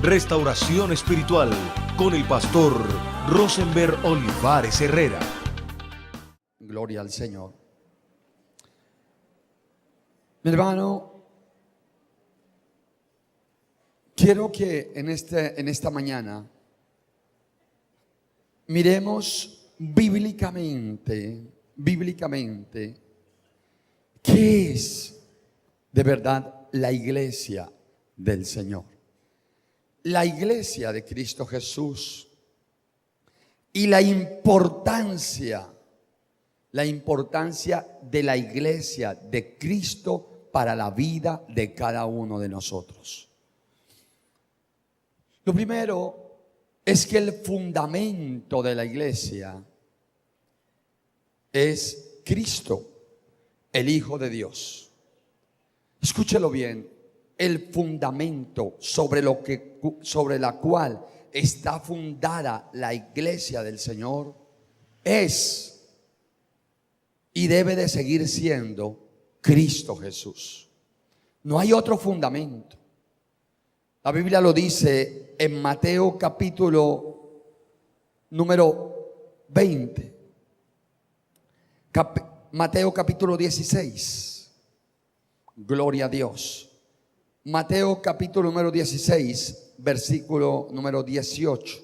Restauración Espiritual con el pastor Rosenberg Olivares Herrera. Gloria al Señor. Mi hermano, quiero que en esta mañana miremos bíblicamente, qué es de verdad la iglesia del Señor. La iglesia de Cristo Jesús y la importancia de la iglesia de Cristo para la vida de cada uno de nosotros. Lo primero es que el fundamento de la iglesia es Cristo, el Hijo de Dios. Escúchelo bien, el fundamento sobre la cual está fundada la iglesia del Señor es y debe de seguir siendo Cristo Jesús. No hay otro fundamento. La Biblia lo dice en Mateo capítulo número 20. Mateo capítulo 16. Gloria a Dios. Mateo capítulo número 16, versículo número 18.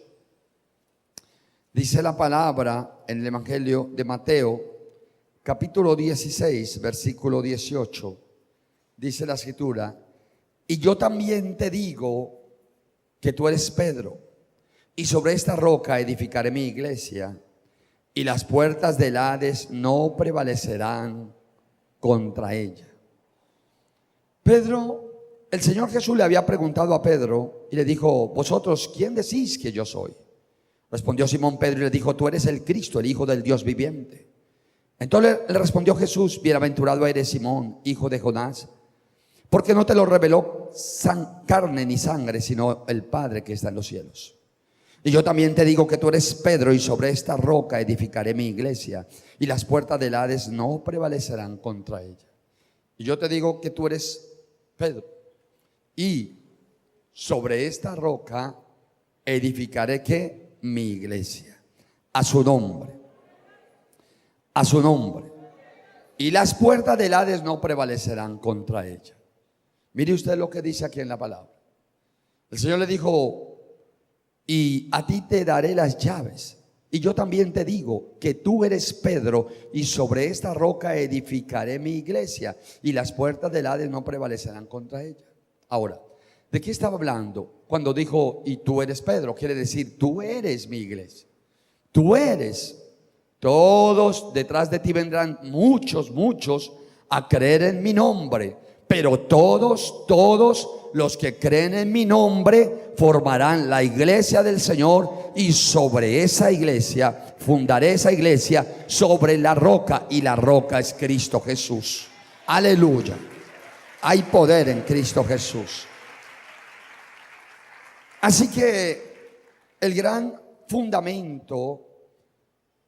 Dice la palabra en el Evangelio de Mateo, capítulo 16, versículo 18. Dice la escritura: y yo también te digo que tú eres Pedro, y sobre esta roca edificaré mi iglesia, y las puertas del Hades no prevalecerán contra ella. El Señor Jesús le había preguntado a Pedro y le dijo: ¿vosotros quién decís que yo soy? Respondió Simón Pedro y le dijo: tú eres el Cristo, el Hijo del Dios viviente. Entonces le respondió Jesús: bienaventurado eres Simón, hijo de Jonás, porque no te lo reveló carne ni sangre, sino el Padre que está en los cielos. Y yo también te digo que tú eres Pedro, y sobre esta roca edificaré mi iglesia, y las puertas del Hades no prevalecerán contra ella. Y yo te digo que tú eres Pedro, y sobre esta roca edificaré ¿qué? Mi iglesia, a su nombre, y las puertas del Hades no prevalecerán contra ella. Mire usted lo que dice aquí en la palabra. El Señor le dijo: y a ti te daré las llaves. Y yo también te digo que tú eres Pedro, y sobre esta roca edificaré mi iglesia, y las puertas del Hades no prevalecerán contra ella. Ahora, ¿de qué estaba hablando cuando dijo y tú eres Pedro? Quiere decir, tú eres mi iglesia. Tú eres. Todos detrás de ti vendrán muchos a creer en mi nombre, pero todos los que creen en mi nombre formarán la iglesia del Señor, y sobre esa iglesia fundaré esa iglesia sobre la roca, y la roca es Cristo Jesús. Aleluya. Hay poder en Cristo Jesús. Así que el gran fundamento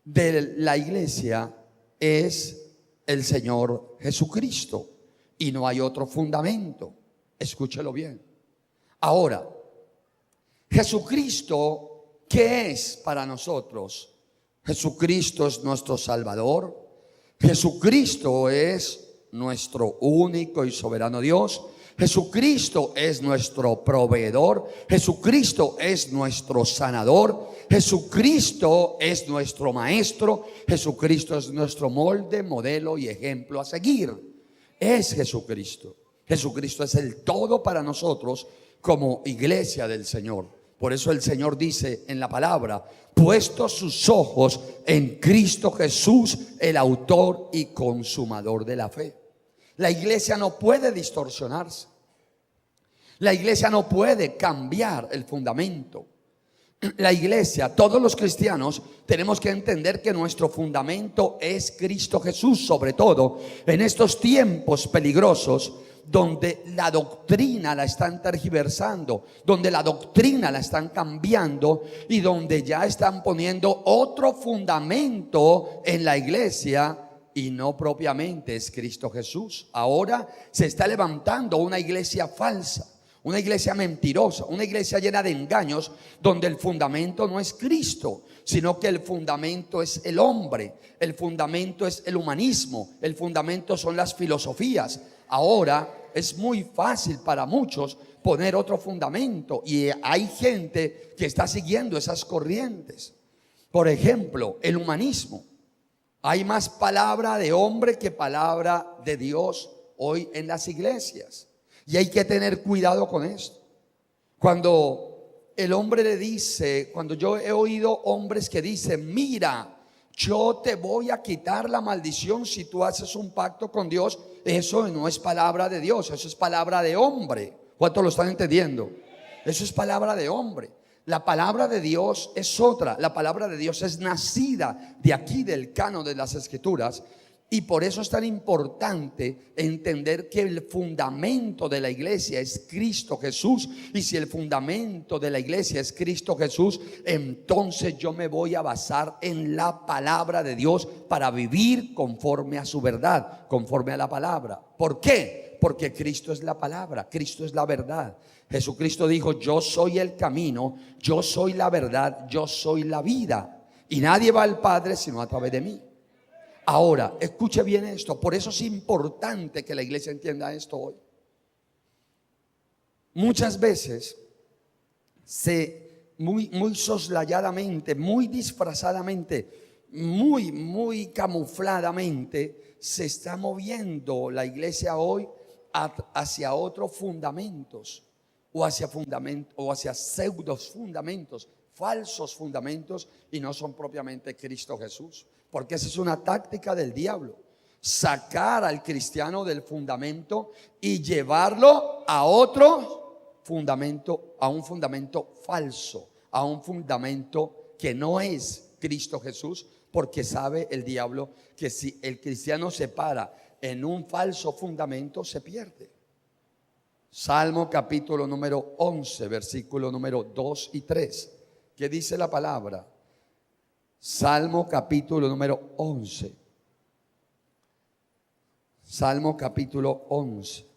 de la iglesia es el Señor Jesucristo, y no hay otro fundamento. Escúchelo bien. Ahora, Jesucristo, ¿qué es para nosotros? Jesucristo es nuestro Salvador. Jesucristo es nuestro único y soberano Dios. Jesucristo es nuestro proveedor. Jesucristo es nuestro sanador. Jesucristo es nuestro maestro. Jesucristo es nuestro molde, modelo y ejemplo a seguir. Es Jesucristo. Jesucristo es el todo para nosotros como iglesia del Señor. Por eso el Señor dice en la palabra: puestos sus ojos en Cristo Jesús, el autor y consumador de la fe. La iglesia no puede distorsionarse. La iglesia no puede cambiar el fundamento. La iglesia, todos los cristianos, tenemos que entender que nuestro fundamento es Cristo Jesús, sobre todo en estos tiempos peligrosos donde la doctrina la están tergiversando, donde la doctrina la están cambiando y donde ya están poniendo otro fundamento en la iglesia, y no propiamente es Cristo Jesús. Ahora se está levantando una iglesia falsa, una iglesia mentirosa, una iglesia llena de engaños, donde el fundamento no es Cristo, sino que el fundamento es el hombre, el fundamento es el humanismo, el fundamento son las filosofías. Ahora es muy fácil para muchos poner otro fundamento, y hay gente que está siguiendo esas corrientes. Por ejemplo, el humanismo. Hay más palabra de hombre que palabra de Dios hoy en las iglesias, y hay que tener cuidado con esto. Cuando el hombre le dice, cuando yo he oído hombres que dicen: mira, yo te voy a quitar la maldición si tú haces un pacto con Dios. Eso no es palabra de Dios, eso es palabra de hombre. ¿Cuántos lo están entendiendo? Eso es palabra de hombre. La palabra de Dios es otra. La palabra de Dios es nacida de aquí, del canon de las Escrituras. Y por eso es tan importante entender que el fundamento de la iglesia es Cristo Jesús. Y si el fundamento de la iglesia es Cristo Jesús, entonces yo me voy a basar en la palabra de Dios para vivir conforme a su verdad, conforme a la palabra. ¿Por qué? Porque Cristo es la palabra, Cristo es la verdad. Jesucristo dijo: yo soy el camino, yo soy la verdad, yo soy la vida, y nadie va al Padre sino a través de mí. Ahora, escuche bien esto. Por eso es importante que la iglesia entienda esto hoy. Muchas veces muy soslayadamente, muy disfrazadamente, muy camufladamente se está moviendo la iglesia hoy hacia otros fundamentos, o hacia pseudos fundamentos, falsos fundamentos, y no son propiamente Cristo Jesús. Porque esa es una táctica del diablo: sacar al cristiano del fundamento y llevarlo a otro fundamento, a un fundamento falso, a un fundamento que no es Cristo Jesús. Porque sabe el diablo que si el cristiano se para en un falso fundamento, se pierde. Salmo capítulo número 11, versículo número 2 y 3. ¿Qué dice la palabra? Salmo capítulo número 11. Salmo capítulo 11.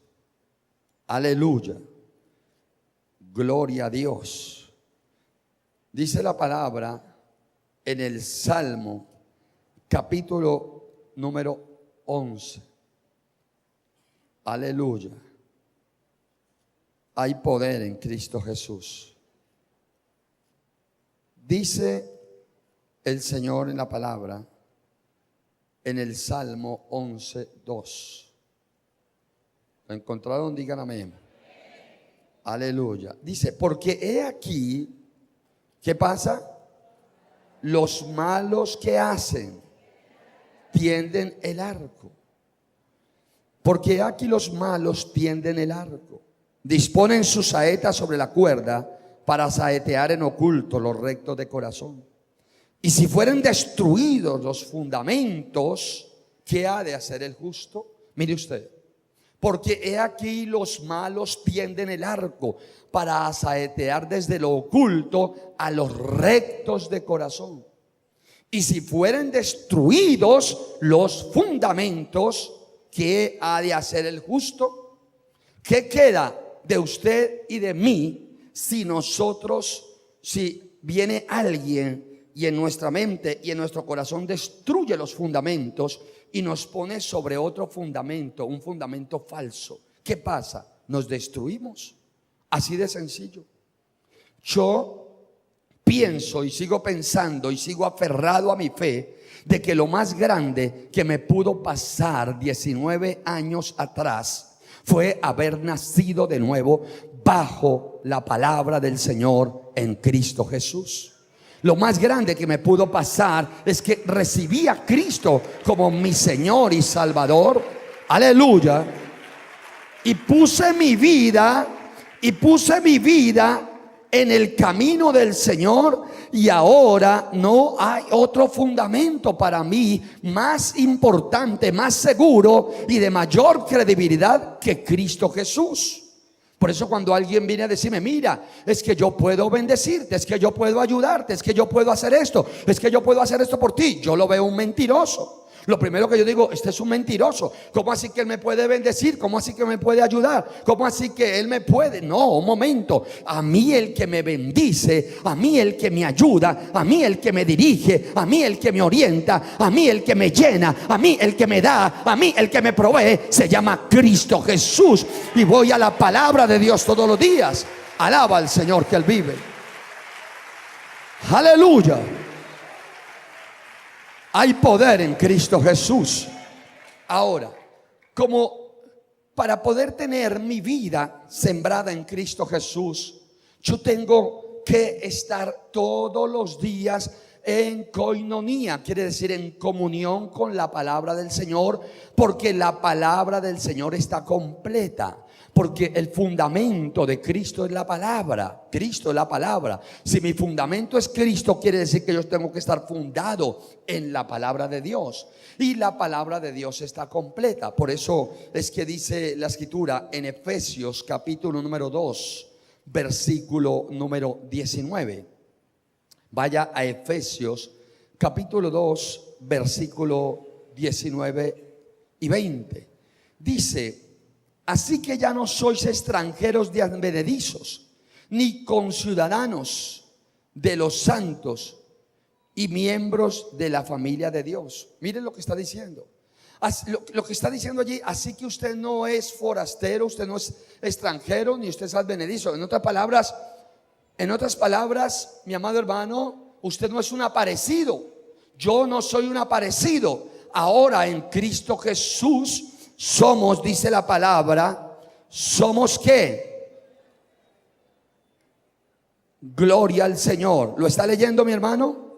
Aleluya. Gloria a Dios. Dice la palabra en el Salmo capítulo número 11. Aleluya. Hay poder en Cristo Jesús. Dice el Señor en la palabra, en el Salmo 11:2. ¿Lo encontraron? Digan amén. Aleluya. Dice: porque he aquí, ¿qué pasa? Los malos que hacen tienden el arco. Porque aquí los malos tienden el arco. Disponen sus saetas sobre la cuerda para saetear en oculto los rectos de corazón. Y si fueren destruidos los fundamentos, ¿qué ha de hacer el justo? Mire usted: porque he aquí los malos tienden el arco para saetear desde lo oculto a los rectos de corazón. Y si fueren destruidos los fundamentos, ¿qué ha de hacer el justo? ¿Qué queda de usted y de mí si viene alguien y en nuestra mente y en nuestro corazón destruye los fundamentos y nos pone sobre otro fundamento, un fundamento falso? ¿Qué pasa? Nos destruimos. Así de sencillo. Yo pienso y sigo pensando y sigo aferrado a mi fe de que lo más grande que me pudo pasar 19 años atrás fue haber nacido de nuevo bajo la palabra del Señor en Cristo Jesús. Lo más grande que me pudo pasar es que recibí a Cristo como mi Señor y Salvador. Aleluya. Y puse mi vida en el camino del Señor, y ahora no hay otro fundamento para mí más importante, más seguro y de mayor credibilidad que Cristo Jesús. Por eso cuando alguien viene a decirme: mira, es que yo puedo bendecirte, es que yo puedo ayudarte, es que yo puedo hacer esto, es que yo puedo hacer esto por ti, yo lo veo un mentiroso. Lo primero que yo digo, este es un mentiroso. ¿Cómo así que él me puede bendecir? ¿Cómo así que me puede ayudar? ¿Cómo así que él me puede? No, un momento. A mí el que me bendice, a mí el que me ayuda, a mí el que me dirige, a mí el que me orienta, a mí el que me llena, a mí el que me da, a mí el que me provee, se llama Cristo Jesús. Y voy a la palabra de Dios todos los días. Alaba al Señor que Él vive. Aleluya. Hay poder en Cristo Jesús. Ahora, como para poder tener mi vida sembrada en Cristo Jesús, yo tengo que estar todos los días en koinonía, quiere decir en comunión con la palabra del Señor, porque la palabra del Señor está completa. Porque el fundamento de Cristo es la palabra. Cristo es la palabra. Si mi fundamento es Cristo, quiere decir que yo tengo que estar fundado en la palabra de Dios. Y la palabra de Dios está completa. Por eso es que dice la Escritura en Efesios capítulo número 2, versículo número 19. Vaya a Efesios capítulo 2, versículo 19 y 20. Dice: así que ya no sois extranjeros de advenedizos, ni conciudadanos de los santos y miembros de la familia de Dios. Miren lo que está diciendo. Lo que está diciendo allí, así que usted no es forastero, usted no es extranjero, ni usted es advenedizo. En otras palabras, mi amado hermano, usted no es un aparecido. Yo no soy un aparecido. Ahora en Cristo Jesús somos, dice la palabra, somos ¿qué? Gloria al Señor. ¿Lo está leyendo mi hermano?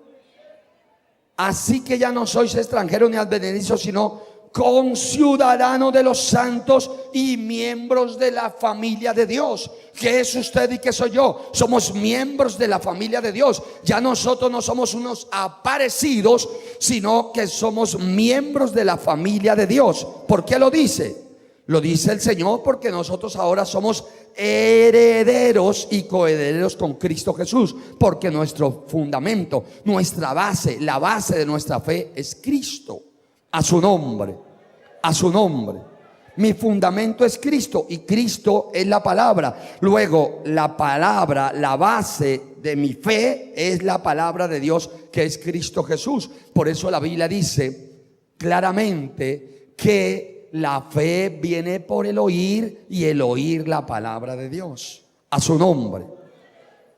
Así que ya no sois extranjeros ni advenedizos, sino conciudadanos de los santos y miembros de la familia de Dios. ¿Qué es usted y qué soy yo? Somos miembros de la familia de Dios. Ya nosotros no somos unos aparecidos, sino que somos miembros de la familia de Dios. ¿Por qué lo dice? Lo dice el Señor porque nosotros ahora somos herederos y coherederos con Cristo Jesús. Porque nuestro fundamento, nuestra base, la base de nuestra fe es Cristo. A su nombre, a su nombre. Mi fundamento es Cristo y Cristo es la palabra. Luego, la palabra, la base de mi fe es la palabra de Dios, que es Cristo Jesús. Por eso la Biblia dice claramente que la fe viene por el oír y el oír la palabra de Dios. A su nombre.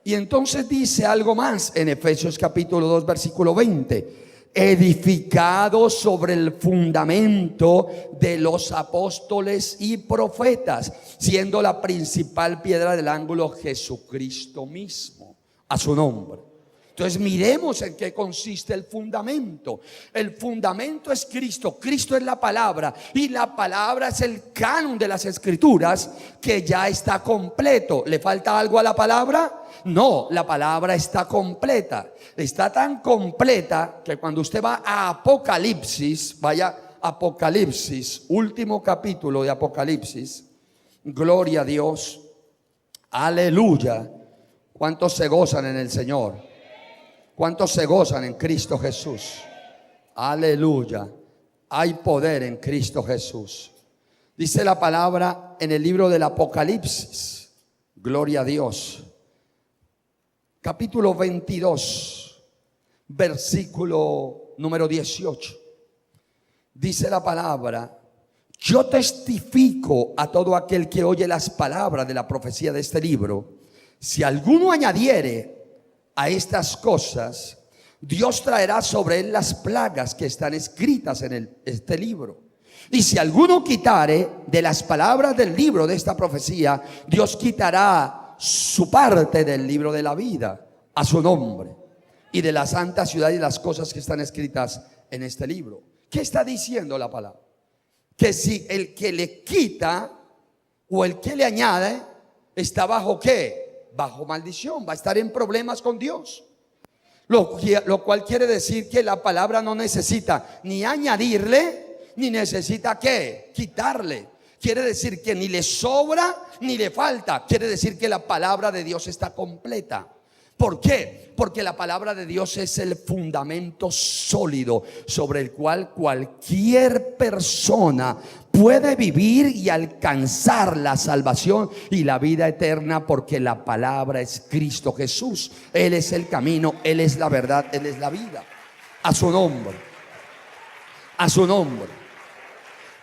Y entonces dice algo más en Efesios capítulo 2, versículo 20. Edificados sobre el fundamento de los apóstoles y profetas, siendo la principal piedra del ángulo Jesucristo mismo. A su nombre. Entonces miremos en qué consiste el fundamento. El fundamento es Cristo. Cristo es la palabra, y la palabra es el canon de las Escrituras, que ya está completo. ¿Le falta algo a la palabra? No, la palabra está completa. Está tan completa que cuando usted va a Apocalipsis, vaya a Apocalipsis, último capítulo de Apocalipsis. Gloria a Dios. Aleluya. ¿Cuántos se gozan en el Señor? ¿Cuántos se gozan en Cristo Jesús? Aleluya. Hay poder en Cristo Jesús. Dice la palabra en el libro del Apocalipsis. Gloria a Dios. Capítulo 22, versículo número 18. Dice la palabra: yo testifico a todo aquel que oye las palabras de la profecía de este libro. Si alguno añadiere a estas cosas, Dios traerá sobre él las plagas que están escritas en este libro. Y si alguno quitare de las palabras del libro de esta profecía, Dios quitará su parte del libro de la vida, a su nombre, y de la santa ciudad y las cosas que están escritas en este libro. ¿Qué está diciendo la palabra? Que si el que le quita o el que le añade está bajo ¿qué? Bajo maldición, va a estar en problemas con Dios. Lo cual quiere decir que la palabra no necesita ni añadirle, ni necesita ¿qué? Quitarle. Quiere decir que ni le sobra ni le falta. Quiere decir que la palabra de Dios está completa. ¿Por qué? Porque la palabra de Dios es el fundamento sólido sobre el cual cualquier persona puede vivir y alcanzar la salvación y la vida eterna, porque la palabra es Cristo Jesús. Él es el camino, Él es la verdad, Él es la vida. A su nombre, a su nombre.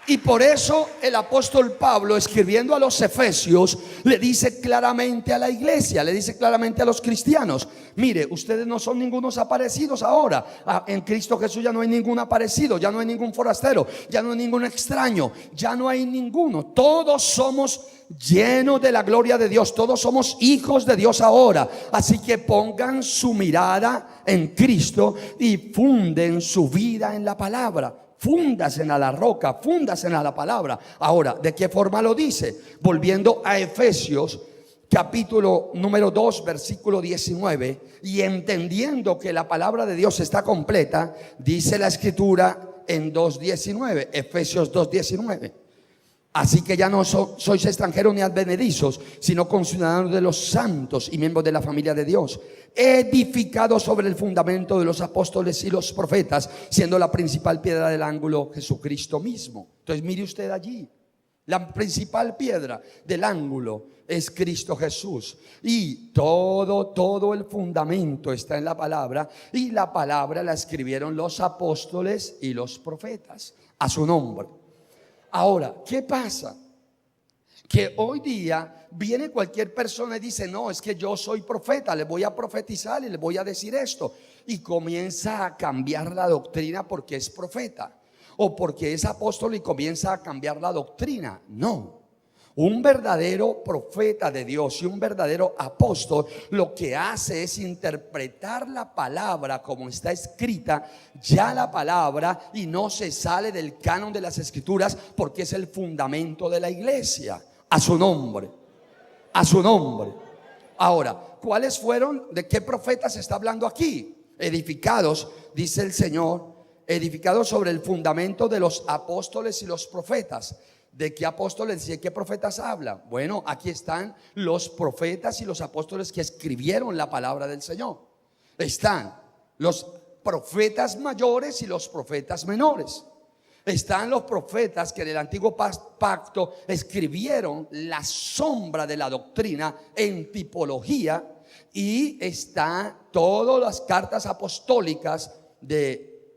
Y por eso el apóstol Pablo, escribiendo a los Efesios, le dice claramente a la iglesia, le dice claramente a los cristianos: mire, ustedes no son ningunos aparecidos ahora. En Cristo Jesús ya no hay ningún aparecido, ya no hay ningún forastero, ya no hay ningún extraño, ya no hay ninguno. Todos somos llenos de la gloria de Dios, todos somos hijos de Dios ahora. Así que pongan su mirada en Cristo y funden su vida en la palabra. Fúndasen a la roca, fúndasen a la palabra. Ahora, ¿de qué forma lo dice? Volviendo a Efesios capítulo número 2, versículo 19, y entendiendo que la palabra de Dios está completa, dice la escritura en 2:19, Efesios 2:19: así que ya no sois extranjeros ni advenedizos, sino conciudadanos de los santos y miembros de la familia de Dios, edificados sobre el fundamento de los apóstoles y los profetas, siendo la principal piedra del ángulo Jesucristo mismo. Entonces mire usted allí, la principal piedra del ángulo es Cristo Jesús, y todo el fundamento está en la palabra, y la palabra la escribieron los apóstoles y los profetas a su nombre. Ahora, ¿qué pasa? Que hoy día viene cualquier persona y dice: no, es que yo soy profeta, le voy a profetizar y le voy a decir esto, y comienza a cambiar la doctrina porque es profeta o porque es apóstol, y comienza a cambiar la doctrina. No, un verdadero profeta de Dios y un verdadero apóstol lo que hace es interpretar la palabra como está escrita, ya la palabra, y no se sale del canon de las escrituras, porque es el fundamento de la iglesia. A su nombre, a su nombre. Ahora, ¿cuáles fueron? ¿De qué profetas se está hablando aquí? Edificados, dice el Señor, edificados sobre el fundamento de los apóstoles y los profetas. ¿De qué apóstoles y de qué profetas habla? Bueno, aquí están los profetas y los apóstoles que escribieron la palabra del Señor. Están los profetas mayores y los profetas menores. Están los profetas que en el antiguo pacto escribieron la sombra de la doctrina en tipología, y están todas las cartas apostólicas de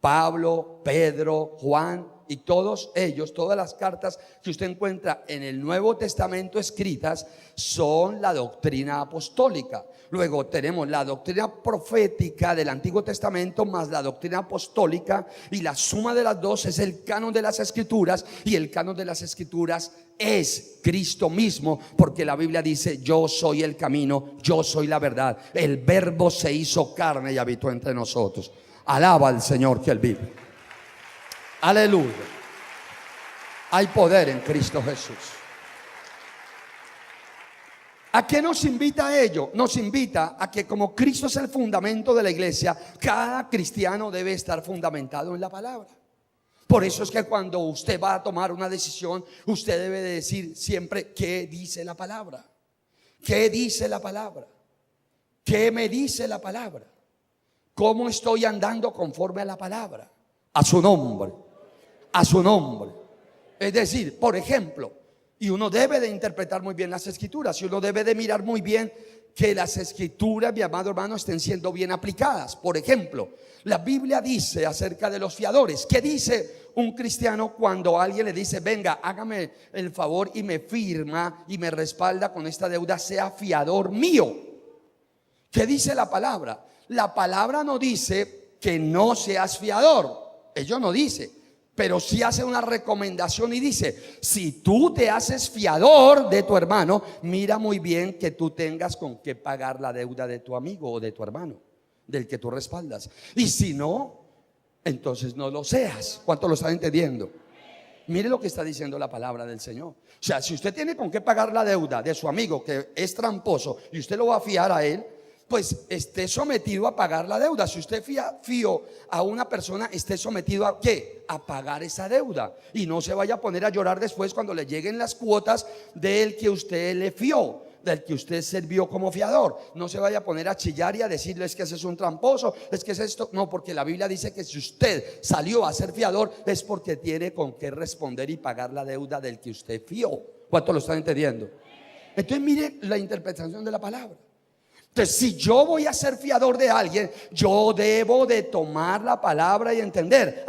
Pablo, Pedro, Juan, y todos ellos, todas las cartas que usted encuentra en el Nuevo Testamento escritas son la doctrina apostólica. Luego tenemos la doctrina profética del Antiguo Testamento más la doctrina apostólica, y la suma de las dos es el canon de las escrituras, y el canon de las escrituras es Cristo mismo, porque la Biblia dice: yo soy el camino, yo soy la verdad, el verbo se hizo carne y habitó entre nosotros. Alaba al Señor que Él vive. Aleluya. Hay poder en Cristo Jesús. ¿A qué nos invita a ello? Nos invita a que, como Cristo es el fundamento de la iglesia, cada cristiano debe estar fundamentado en la palabra. Por eso es que cuando usted va a tomar una decisión, usted debe de decir siempre: ¿qué dice la palabra? ¿Qué dice la palabra? ¿Qué me dice la palabra? ¿Cómo estoy andando conforme a la palabra? A su nombre, a su nombre. Es decir, por ejemplo, y uno debe de interpretar muy bien las escrituras, y uno debe de mirar muy bien que las escrituras, mi amado hermano, estén siendo bien aplicadas. Por ejemplo, la Biblia dice acerca de los fiadores. ¿Qué dice un cristiano cuando alguien le dice: venga, hágame el favor y me firma y me respalda con esta deuda, sea fiador mío? ¿Qué dice la palabra? La palabra no dice que no seas fiador, ello no dice, pero sí hace una recomendación y dice: si tú te haces fiador de tu hermano, mira muy bien que tú tengas con qué pagar la deuda de tu amigo o de tu hermano, del que tú respaldas. Y si no, entonces no lo seas. ¿Cuánto lo están entendiendo? Mire lo que está diciendo la palabra del Señor. O sea, si usted tiene con qué pagar la deuda de su amigo que es tramposo y usted lo va a fiar a él, pues esté sometido a pagar la deuda. Si usted fió a una persona, esté sometido a ¿qué? A pagar esa deuda, y no se vaya a poner a llorar después cuando le lleguen las cuotas del que usted le fió. del que usted sirvió como fiador. No se vaya a poner a chillar y a decirles que ese es un tramposo, es que es esto. No, porque la Biblia dice que si usted salió a ser fiador es porque tiene con qué responder y pagar la deuda del que usted fió. ¿Cuánto lo están entendiendo? Entonces mire la interpretación de la palabra. Entonces, si yo voy a ser fiador de alguien, yo debo de tomar la palabra y entender,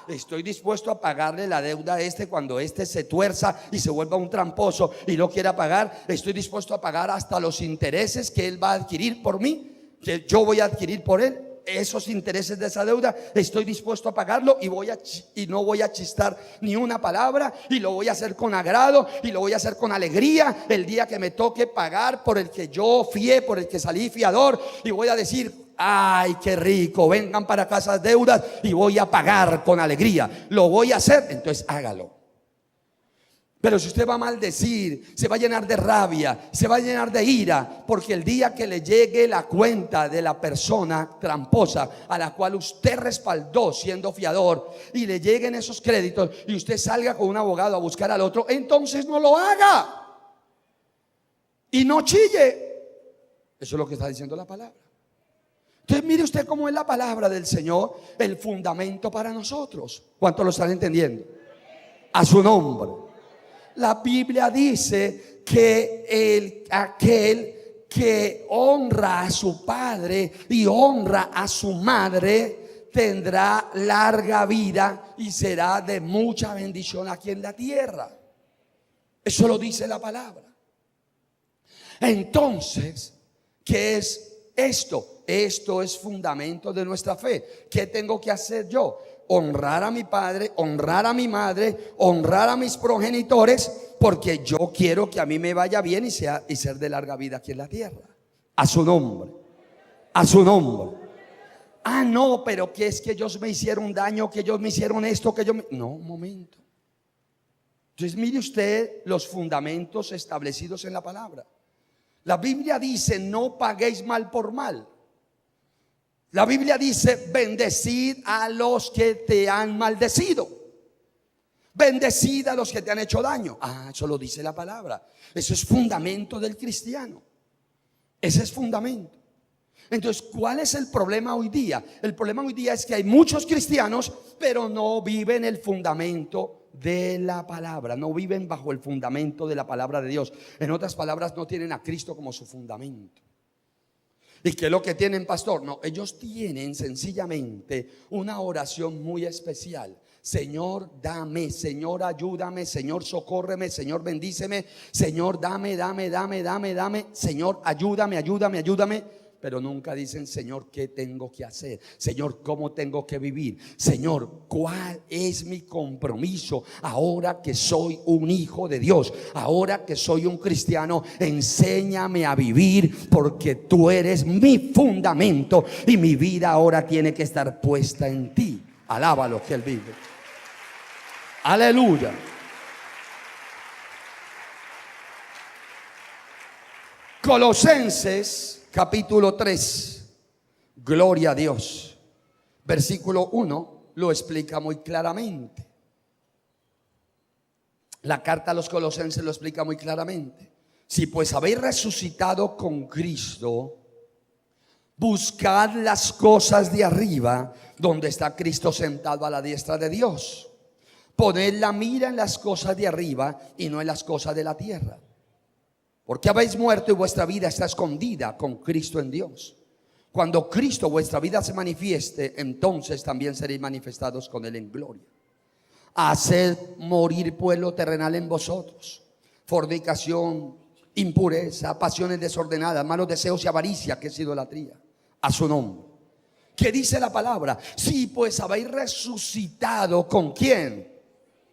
estoy dispuesto a pagarle la deuda a este cuando este se tuerza y se vuelva un tramposo y lo quiera pagar. Estoy dispuesto a pagar hasta los intereses que él va a adquirir por mí, que yo voy a adquirir por él. Esos intereses de esa deuda estoy dispuesto a pagarlo y no voy a chistar ni una palabra, y lo voy a hacer con agrado y lo voy a hacer con alegría el día que me toque pagar por el que yo fié, por el que salí fiador, y voy a decir: ay, qué rico, vengan para acá esas deudas y voy a pagar con alegría. Lo voy a hacer, entonces hágalo. Pero si usted va a maldecir, se va a llenar de rabia, se va a llenar de ira, porque el día que le llegue la cuenta de la persona tramposa a la cual usted respaldó siendo fiador, y le lleguen esos créditos y usted salga con un abogado a buscar al otro, entonces no lo haga y no chille. Eso es lo que está diciendo la palabra. Entonces mire usted cómo es la palabra del Señor, el fundamento para nosotros. ¿Cuántos lo están entendiendo? A su nombre. La Biblia dice que aquel que honra a su padre y honra a su madre tendrá larga vida y será de mucha bendición aquí en la tierra. Eso lo dice la palabra. Entonces, ¿qué es esto? Esto es fundamento de nuestra fe. ¿Qué tengo que hacer yo? Honrar a mi padre, honrar a mi madre, honrar a mis progenitores, porque yo quiero que a mí me vaya bien y ser de larga vida aquí en la tierra. A su nombre. A su nombre. No, pero que es que ellos me hicieron daño, que ellos me hicieron esto, No, un momento. Entonces mire usted los fundamentos establecidos en la palabra. La Biblia dice: no paguéis mal por mal. La Biblia dice: bendecid a los que te han maldecido, bendecid a los que te han hecho daño. Eso lo dice la palabra. Eso es fundamento del cristiano. Ese es fundamento. Entonces, ¿cuál es el problema hoy día? El problema hoy día es que hay muchos cristianos, pero no viven el fundamento de la palabra, no viven bajo el fundamento de la palabra de Dios. En otras palabras, no tienen a Cristo como su fundamento. ¿Y qué es lo que tienen, pastor? No, ellos tienen sencillamente una oración muy especial. Señor, dame, Señor, ayúdame, Señor, socórreme, Señor, bendíceme, Señor, dame, Señor, ayúdame. Pero nunca dicen: Señor, ¿qué tengo que hacer? Señor, ¿cómo tengo que vivir? Señor, ¿cuál es mi compromiso ahora que soy un hijo de Dios? Ahora que soy un cristiano, enséñame a vivir, porque tú eres mi fundamento y mi vida ahora tiene que estar puesta en ti. Alábalo que Él vive. Aleluya. Colosenses capítulo 3, gloria a Dios. Versículo 1 lo explica muy claramente. La carta a los Colosenses lo explica muy claramente. Si pues habéis resucitado con Cristo, buscad las cosas de arriba, donde está Cristo sentado a la diestra de Dios. Poned la mira en las cosas de arriba y no en las cosas de la tierra. Porque habéis muerto y vuestra vida está escondida con Cristo en Dios. Cuando Cristo vuestra vida se manifieste, entonces también seréis manifestados con Él en gloria. Haced morir pues lo terrenal en vosotros: fornicación, impureza, pasiones desordenadas, malos deseos y avaricia, que es idolatría. A su nombre. ¿Qué dice la palabra? Sí, pues habéis resucitado. ¿Con quién?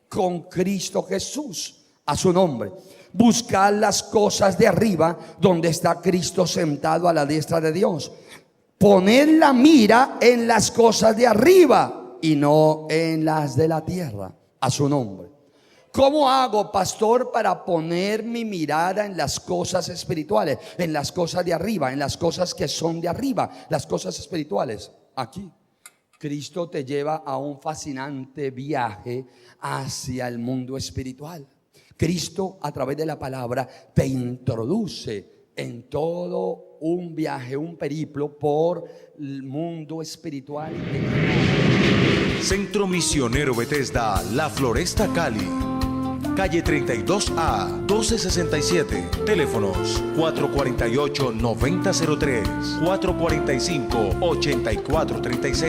Con Cristo Jesús. A su nombre. Buscad las cosas de arriba, donde está Cristo sentado a la diestra de Dios. Poned la mira en las cosas de arriba y no en las de la tierra. A su nombre. ¿Cómo hago, pastor, para poner mi mirada en las cosas espirituales, en las cosas de arriba, en las cosas que son de arriba, las cosas espirituales? Aquí Cristo te lleva a un fascinante viaje hacia el mundo espiritual. Cristo, a través de la palabra, te introduce en todo un viaje, un periplo por el mundo espiritual. Centro Misionero Bethesda, La Floresta, Cali. Calle 32A, 1267. Teléfonos 448-9003, 445-8436.